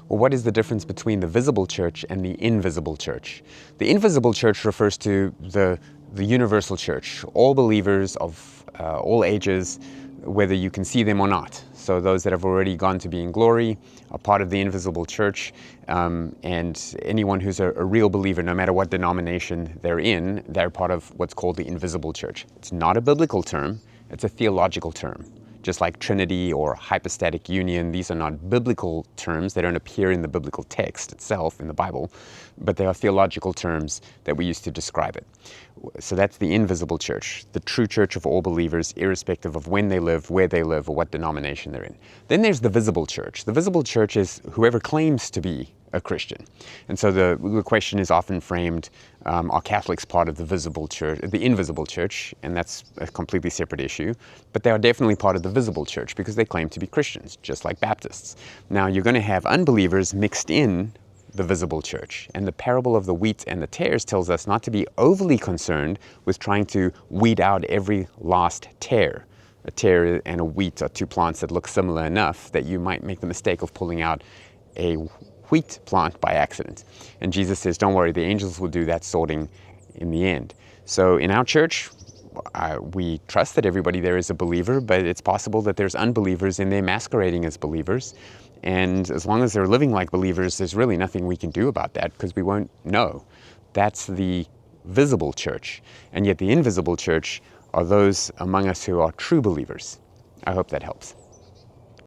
Well, what is the difference between the visible church and the invisible church? The invisible church refers to the universal church, all believers of all ages, whether you can see them or not. So those that have already gone to be in glory are part of the invisible church, and anyone who's a real believer, no matter what denomination they're in, they're part of what's called the invisible church. It's not a biblical term, it's a theological term. Just like Trinity or hypostatic union, these are not biblical terms. They don't appear in the biblical text itself in the Bible, but they are theological terms that we use to describe it. So that's the invisible church, the true church of all believers, irrespective of when they live, where they live, or what denomination they're in. Then there's the visible church. The visible church is whoever claims to be a Christian. And so the question is often framed, are Catholics part of the visible church, the invisible church? And that's a completely separate issue. But they are definitely part of the visible church because they claim to be Christians, just like Baptists. Now, you're going to have unbelievers mixed in the visible church. And the parable of the wheat and the tares tells us not to be overly concerned with trying to weed out every last tare. A tare and a wheat are two plants that look similar enough that you might make the mistake of pulling out a wheat plant by accident. And Jesus says, don't worry, the angels will do that sorting in the end. So in our church, we trust that everybody there is a believer, but it's possible that there's unbelievers in there masquerading as believers. And as long as they're living like believers, there's really nothing we can do about that because we won't know. That's the visible church. And yet the invisible church are those among us who are true believers. I hope that helps.